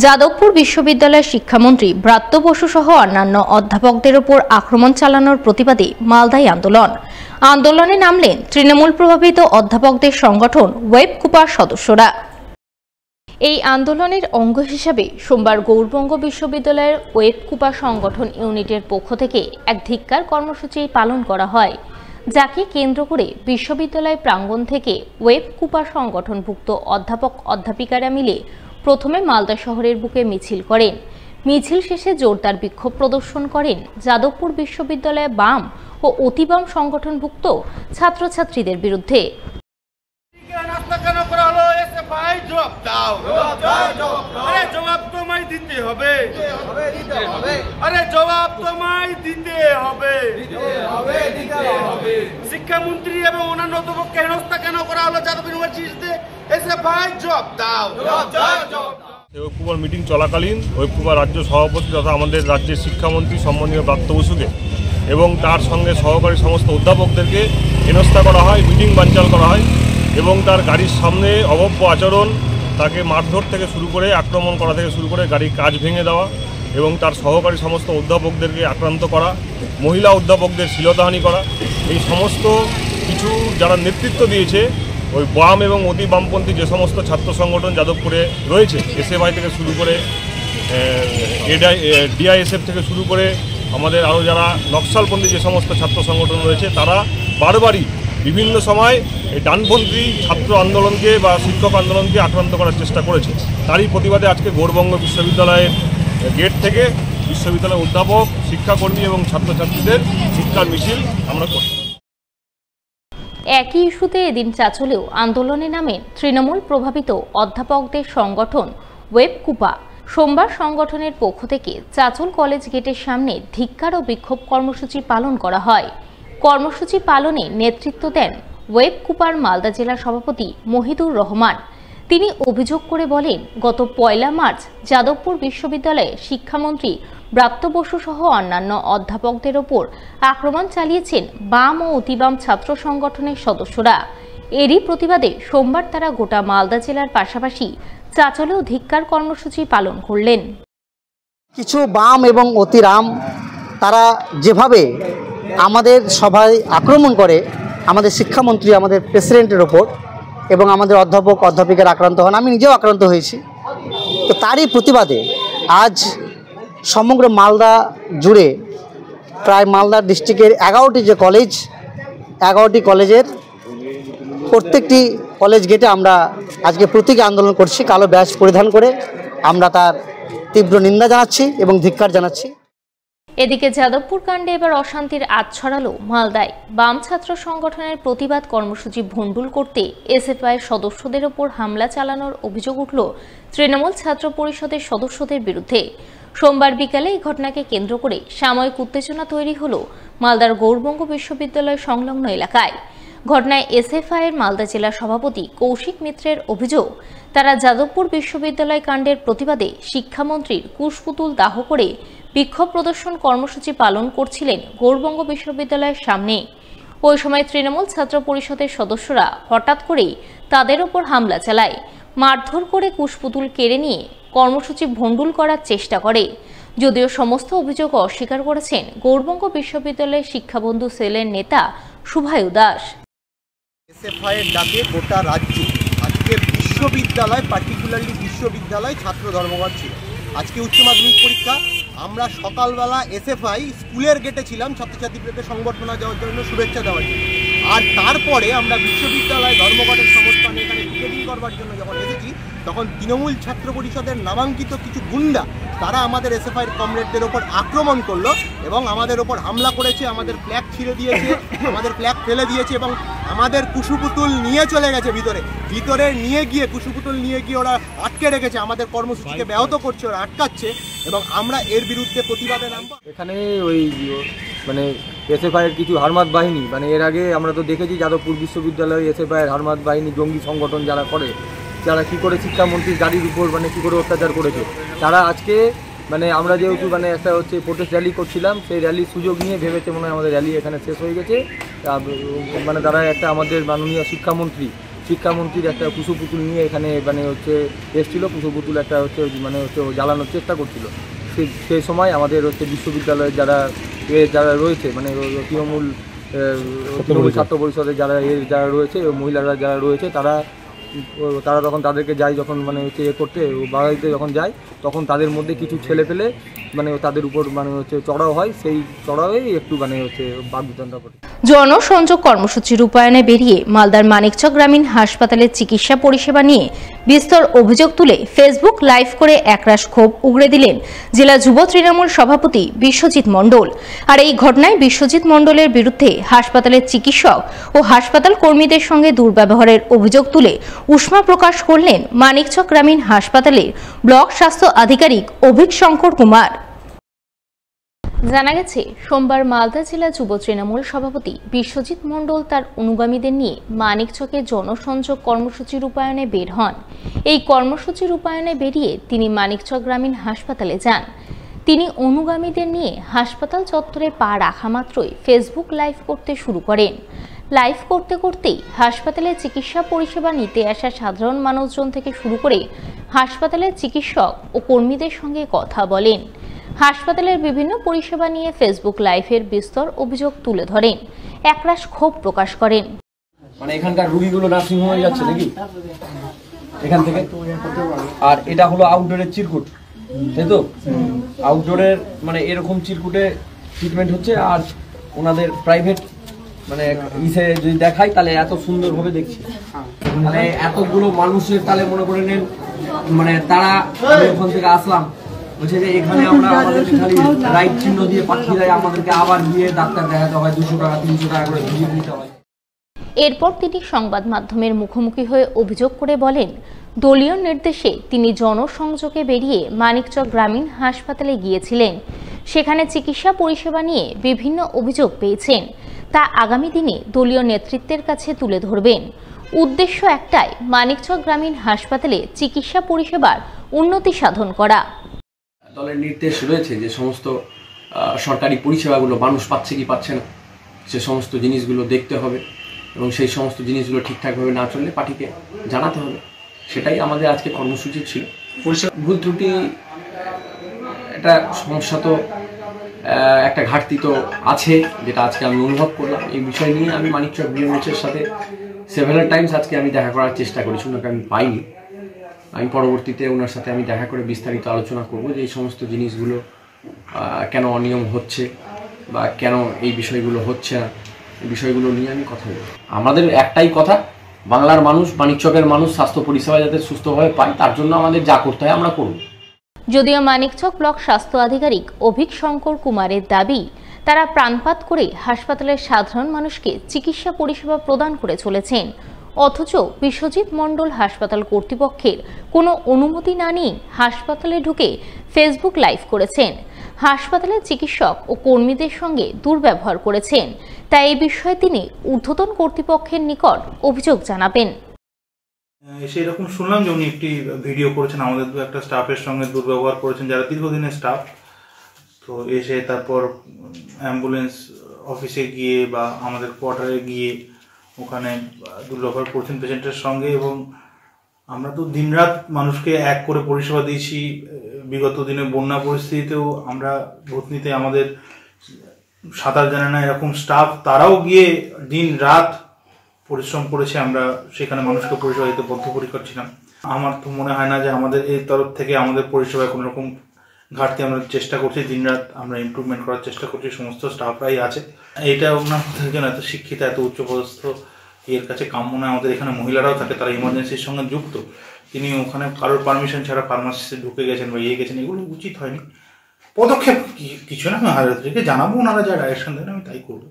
যাদবপুর বিশ্ববিদ্যালয়ের শিক্ষামন্ত্রী ব্রাত্য বসু সহ অন্যান্য অধ্যাপকদের উপর আক্রমণ চালানোর প্রতিবাদে মালদায় আন্দোলনে নামলেন তৃণমূল প্রভাবিত অধ্যাপকদের সংগঠন ওয়েব কুপার সদস্যরা। এই আন্দোলনের অঙ্গ হিসেবে সোমবার গৌড়বঙ্গ বিশ্ববিদ্যালয়ের ওয়েব কুপা সংগঠন ইউনিটের পক্ষ থেকে এক ধিক্কার কর্মসূচি পালন করা হয়, যাকে কেন্দ্র করে বিশ্ববিদ্যালয় প্রাঙ্গণ থেকে ওয়েব কুপা সংগঠনভুক্ত অধ্যাপক অধ্যাপিকারা মিলে প্রথমে মালদা শহরের বুকে মিছিল করেন। মিছিল শেষে জোরদার বিক্ষোভ প্রদর্শন করেন যাদবপুর বিশ্ববিদ্যালয়ে বাম ও অতিবাম সংগঠনভুক্ত ছাত্রছাত্রীদের বিরুদ্ধে। শিক্ষামন্ত্রী এবং অন্যান্য অধ্যাপককে হেনস্থা কেন করা হলো যাদব ইউনিভার্সিটিতে? এসে ভাই জবাব দাও। ওয়েব কুপার মিটিং চলাকালীন ওয়েব কুপার রাজ্য সভাপতি তথা আমাদের রাজ্যের শিক্ষামন্ত্রী সম্মানীয় ব্রাত্য বসুকে এবং তার সঙ্গে সহকারী সমস্ত অধ্যাপকদেরকে হেনস্থা করা হয়, মিটিং বানচাল করা হয় এবং তার গাড়ির সামনে অভব্য আচরণ, তাকে মারধর থেকে শুরু করে আক্রমণ করা থেকে শুরু করে গাড়ির কাঁচ ভেঙে দেওয়া এবং তার সহকারী সমস্ত অধ্যাপকদেরকে আক্রান্ত করা, মহিলা অধ্যাপকদের শ্লীলতাহানি করা, এই সমস্ত কিছু যারা নেতৃত্ব দিয়েছে ওই বাম এবং অতি বামপন্থী যে সমস্ত ছাত্র সংগঠন যাদবপুরে রয়েছে, এসএফআই থেকে শুরু করে ডিআইএসএফ থেকে শুরু করে আমাদের আরও যারা নকশালপন্থী যে সমস্ত ছাত্র সংগঠন রয়েছে, তারা বারবারই বিভিন্ন সময় এই ডানপন্থী ছাত্র আন্দোলনকে বা শিক্ষক আন্দোলনকে আক্রান্ত করার চেষ্টা করেছে। তারই প্রতিবাদে আজকে গৌড়বঙ্গ বিশ্ববিদ্যালয়ের গেট থেকে বিশ্ববিদ্যালয়ের অধ্যাপক, শিক্ষাকর্মী এবং ছাত্রছাত্রীদের শিক্ষার মিছিল আমরা করছি। একই ইস্যুতে এদিন চাঁচলেও আন্দোলনে নামেন তৃণমূল প্রভাবিত অধ্যাপকদের সংগঠন ওয়েব কুপা। সোমবার সংগঠনের পক্ষ থেকে চাঁচল কলেজ গেটের সামনে ধিক্কার ও বিক্ষোভ কর্মসূচি পালন করা হয়। কর্মসূচি পালনে নেতৃত্ব দেন ওয়েব কুপার মালদা জেলা সভাপতি মহিদুর রহমান। তিনি অভিযোগ করে বলেন, গত 1 মার্চ যাদবপুর বিশ্ববিদ্যালয়ে শিক্ষামন্ত্রী ব্রাত্য বসু সহ অন্যান্য অধ্যাপকদের ওপর আক্রমণ চালিয়েছেন বাম ও অতিবাম ছাত্র সংগঠনের সদস্যরা। এরই প্রতিবাদে সোমবার তারা গোটা মালদা জেলার পাশাপাশি চাঁচলেও ধিক্কার কর্মসূচি পালন করলেন। কিছু বাম এবং অতিরাম তারা যেভাবে আমাদের সভায় আক্রমণ করে, আমাদের শিক্ষামন্ত্রী, আমাদের প্রেসিডেন্টের ওপর এবং আমাদের অধ্যাপক অধ্যাপিকার আক্রান্ত হন, আমি নিজেও আক্রান্ত হয়েছি। তো তারই প্রতিবাদে আজ সমগ্র মালদা জুড়ে প্রায় মালদা ডিস্ট্রিক্টের 11টি যে কলেজ, 11টি কলেজের প্রত্যেকটি কলেজ গেটে আমরা আজকে প্রতীকী আন্দোলন করছি। কালো ব্যাজ পরিধান করে আমরা তার তীব্র নিন্দা জানাচ্ছি এবং ধিক্কার জানাচ্ছি। এদিকে যাদবপুর কাণ্ডে এবার অশান্তির আঁচ ছড়ালো মালদায়। বাম ছাত্র সংগঠনের প্রতিবাদ কর্মসূচি ভণ্ডুল করতে এসএফআই সদস্যদের ওপর হামলা চালানোর অভিযোগ উঠল তৃণমূল ছাত্র পরিষদের সদস্যদের বিরুদ্ধে। সোমবার বিকালে এই ঘটনাকে কেন্দ্র করে সাময়িক উত্তেজনা তৈরি হলো মালদার গৌড়বঙ্গ বিশ্ববিদ্যালয় সংলগ্ন এলাকায়। ঘটনায় এসএফআই এর মালদা জেলা সভাপতি কৌশিক মিত্রের অভিযোগ, তারা যাদবপুর বিশ্ববিদ্যালয় কাণ্ডের প্রতিবাদে শিক্ষামন্ত্রীর কুশপুতুল দাহ করে বিক্ষোভ প্রদর্শন কর্মসূচি পালন করছিলেন গৌড়বঙ্গ বিশ্ববিদ্যালয়ের সামনে। ওই সময় তৃণমূল ছাত্র পরিষদের সদস্যরা হঠাৎ করেই তাদের ওপর হামলা চালায়, মারধর করে কুশপুতুল কেড়ে নিয়ে কর্মসূচি ভণ্ডুল করার চেষ্টা করে। যদিও সমস্ত অভিযোগ অস্বীকার করেছেন গৌড়বঙ্গ বিশ্ববিদ্যালয়ের শিক্ষাবন্ধু সেলের নেতা শুভায়ু দাস। এসএফআই এর ডাকে গোটা রাজ্যে আজকে বিশ্ববিদ্যালয়, পার্টিকুলারলি বিশ্ববিদ্যালয় ছাত্র ধর্মঘট ছিল। আজকে উচ্চ মাধ্যমিক পরীক্ষা, আমরা সকালবেলা এসএফআই স্কুলের গেটে ছিলাম ছাত্রছাত্রীদেরকে সংবর্ধনা দেওয়ার জন্য, শুভেচ্ছা দেওয়ার জন্য। আর তারপরে আমরা বিশ্ববিদ্যালয় ধর্মঘটের সমস্থানে এখানে পিকেটিং করবার জন্য যখন এসেছি, তখন তৃণমূল ছাত্র পরিষদের নামাঙ্কিত কিছু গুন্ডা তারা আমাদের এসএফআইয়ের কমরেডদের ওপর আক্রমণ করলো এবং আমাদের ওপর হামলা করেছে, আমাদের ফ্ল্যাগ ছিঁড়ে দিয়েছে, আমাদের ফ্ল্যাগ ফেলে দিয়েছে এবং আমাদের কুশপুতুল নিয়ে চলে গেছে ভিতরে নিয়ে গিয়ে কুশপুতুল নিয়ে গিয়ে ওরা আটকে রেখেছে, আমাদের কর্মসূচিকে ব্যাহত করছে, ওরা আটকাচ্ছে এবং আমরা এর বিরুদ্ধে প্রতিবাদে নামবো। এখানে ওই মানে এসএফআইয়ের কিছু হারমাত বাহিনী, মানে এর আগে আমরা তো দেখেছি যাদবপুর বিশ্ববিদ্যালয়ে এসএফআইয়ের হারমাত বাহিনী জঙ্গি সংগঠন যারা করে, যারা কী করে শিক্ষামন্ত্রীর গাড়ির উপর মানে কী করে অত্যাচার করেছে, তারা আজকে মানে আমরা যেহেতু মানে একটা হচ্ছে প্রোটেস্ট র্যালি করছিলাম, সেই র্যালির সুযোগ নিয়ে ভেবেছে মনে হয় আমাদের র্যালি এখানে শেষ হয়ে গেছে, মানে তারা একটা আমাদের মাননীয় শিক্ষামন্ত্রী শিক্ষামন্ত্রীর একটা কুশু পুতুল নিয়ে এখানে মানে হচ্ছে এসেছিলো, কুশু পুতুল একটা হচ্ছে মানে হচ্ছে জ্বালানোর চেষ্টা করছিল। সেই সময় আমাদের হচ্ছে বিশ্ববিদ্যালয়ের যারা রয়েছে মানে তৃণমূল ছাত্র পরিষদের যারা রয়েছে, মহিলারা যারা রয়েছে, তারা তখন তাদেরকে যায় যখন মানে হচ্ছে করতে বাড়িতে যখন যায়, তখন তাদের মধ্যে কিছু ছেলে পেলে মানে তাদের উপর মানে হচ্ছে চড়াও হয়। সেই চড়াওয়েই একটু মানে হচ্ছে বাগবিতণ্ডা করে। জনসংযোগ কর্মসূচি রূপায়ণে বেরিয়ে মালদার মানিকচক গ্রামীণ হাসপাতালের চিকিৎসা পরিষেবা নিয়ে বিস্তর অভিযোগ তুলে ফেসবুক লাইভ করে একরাশ ক্ষোভ উগড়ে দিলেন জেলা যুব তৃণমূল সভাপতি বিশ্বজিৎ মণ্ডল। আর এই ঘটনায় বিশ্বজিৎ মণ্ডলের বিরুদ্ধে হাসপাতালের চিকিৎসক ও হাসপাতাল কর্মীদের সঙ্গে দুর্ব্যবহারের অভিযোগ তুলে উষ্মা প্রকাশ করলেন মানিকচক গ্রামীণ হাসপাতালের ব্লক স্বাস্থ্য আধিকারিক অভিক শঙ্কর কুমার। জানা গেছে, সোমবার মালদা জেলা যুব তৃণমূল সভাপতি বিশ্বজিৎ মণ্ডল তার অনুগামীদের নিয়ে মানিকচকে জনসংযোগ কর্মসূচি রূপায়ণে বের হন। এই কর্মসূচি রূপায়ণে বেরিয়ে তিনি মানিকচক গ্রামীণ হাসপাতালে যান। তিনি অনুগামীদের নিয়ে হাসপাতাল চত্বরে পা রাখা মাত্রই ফেসবুক লাইভ করতে শুরু করেন। লাইভ করতে করতেই হাসপাতালের চিকিৎসা পরিষেবা নিতে আসা সাধারণ মানুষজন থেকে শুরু করে হাসপাতালের চিকিৎসক ও কর্মীদের সঙ্গে কথা বলেন। হাসপাতালের বিভিন্ন পরিষেবা নিয়ে ফেসবুক লাইভের বিস্তর অভিযোগ তুলে ধরেন, একরাশ ক্ষোভ প্রকাশ করেন। মানে এখানকার রোগীগুলো নার্সিং হোমে যাচ্ছে নাকি এখান থেকে, আর এটা হলো আউটডোরের চিরকুট, তাই তো? আউটডোরের মানে এরকম চিরকুটে ট্রিটমেন্ট হচ্ছে, আর ওনাদের প্রাইভেট মানে ইসে যদি দেখাই তাহলে এত সুন্দরভাবে দেখছি, মানে এতগুলো মানুষের তাহলে মনে করে নেন মানে তারা ওখান থেকে আসলাম বলছে যে এখানে আমরা আমাদের খালি রাইট চিহ্ন দিয়ে পাঠিয়ে দেয়, আমাদেরকে আবার গিয়ে ডাক্তার দেখাতে হয়, 200 টাকা 300 টাকা করে ভিজিট নিতে হয়। এরপর তিনি সংবাদ মাধ্যমের মুখোমুখি হয়ে অভিযোগ করে বলেন, দলীয় নির্দেশে তিনি জনসংযোগে বেরিয়ে মানিকচক গ্রামীণ হাসপাতালে গিয়েছিলেন। সেখানে চিকিৎসা পরিষেবা নিয়ে বিভিন্ন অভিযোগ পেয়েছেন, তা আগামী দিনে দলীয় নেতৃত্বের কাছে তুলে ধরবেন। উদ্দেশ্য একটাই, মানিকচক গ্রামীণ হাসপাতালে চিকিৎসা পরিষেবার উন্নতি সাধন করা। দলের নির্দেশ রয়েছে যে সমস্ত সরকারি পরিষেবাগুলো মানুষ পাচ্ছে কি পাচ্ছে না সে সমস্ত জিনিসগুলো দেখতে হবে, এবং সেই সমস্ত জিনিসগুলো ঠিকঠাকভাবে না চললে পার্টিকে জানাতে হবে। সেটাই আমাদের আজকে কর্মসূচি ছিল। ভুল ত্রুটি একটা সমস্যা তো একটা ঘাটতি তো আছে, যেটা আজকে আমি অনুভব করলাম। এই বিষয় নিয়ে আমি মানিকচক বিএমএইচের সাথে সেভারাল টাইমস আজকে আমি দেখা করার চেষ্টা করেছি, ওনাকে আমি পাইনি। আমি পরবর্তীতে ওনার সাথে আমি দেখা করে বিস্তারিত আলোচনা করব যে এই সমস্ত জিনিসগুলো কেন অনিয়ম হচ্ছে বা কেন এই বিষয়গুলো হচ্ছে না, এই বিষয়গুলো নিয়ে আমি কথা বলব। আমাদের একটাই কথা, বাংলার মানুষ, মানিকচকের মানুষ স্বাস্থ্য পরিষেবা যাতে সুস্থভাবে পায় তার জন্য আমাদের যা করতে হয় আমরা করব। যদিও মানিকচক ব্লক স্বাস্থ্য আধিকারিক অভিক শঙ্কর কুমারের দাবি, তারা প্রাণপাত করে হাসপাতালের সাধারণ মানুষকে চিকিৎসা পরিষেবা প্রদান করে চলেছেন, অথচ বিশ্বজিৎ মণ্ডল হাসপাতাল কর্তৃপক্ষের কোনো অনুমতি না নিয়ে হাসপাতালে ঢুকে ফেসবুক লাইভ করেছেন, হাসপাতালের চিকিৎসক ও কর্মীদের সঙ্গে দুর্ব্যবহার করেছেন। তাই এই বিষয়ে তিনি ঊর্ধ্বতন কর্তৃপক্ষের নিকট অভিযোগ জানাবেন। সেরকম শুনলাম যে উনি একটি ভিডিও করেছেন, আমাদের একটা স্টাফের সঙ্গে দুর্ব্যবহার করেছেন যারা দীর্ঘদিনের স্টাফ। তো এসে তারপর অ্যাম্বুলেন্স অফিসে গিয়ে বা আমাদের কোয়ার্টারে গিয়ে ওখানে দুর্ব্যবহার করছেন পেশেন্টের সঙ্গে। এবং আমরা তো দিনরাত মানুষকে এক করে পরিষেবা দিয়েছি। বিগত দিনে বন্যা পরিস্থিতিতেও আমরা ভূতনিতে আমাদের সাঁতার জানে না এরকম স্টাফ, তারাও গিয়ে দিন রাত পরিশ্রম করেছে। আমরা সেখানে মানুষকে পরিষেবা দিতে বদ্ধপরিকর ছিলাম। আমার তো মনে হয় না যে আমাদের এই তরফ থেকে আমাদের পরিষেবায় কোনো রকম ঘাটতি আমরা চেষ্টা করছি, দিনরাত আমরা ইমপ্রুভমেন্ট করার চেষ্টা করছি, সমস্ত স্টাফরাই আছে। এইটা ওনাদের জন্য এত শিক্ষিত, এত উচ্চপদস্থ এর কাছে কাম্য নয়। আমাদের এখানে মহিলারাও থাকে, তারা ইমার্জেন্সির সঙ্গে যুক্ত। তিনি ওখানে কারোর পারমিশন ছাড়া ফার্মাসিতে ঢুকে গেছেন বা গেছেন, এগুলো উচিত হয়নি। পদক্ষেপ কিছু না, আমি হাজারকে জানাবো, ওনারা যা ডাইরেকশন দেন আমি তাই করবো।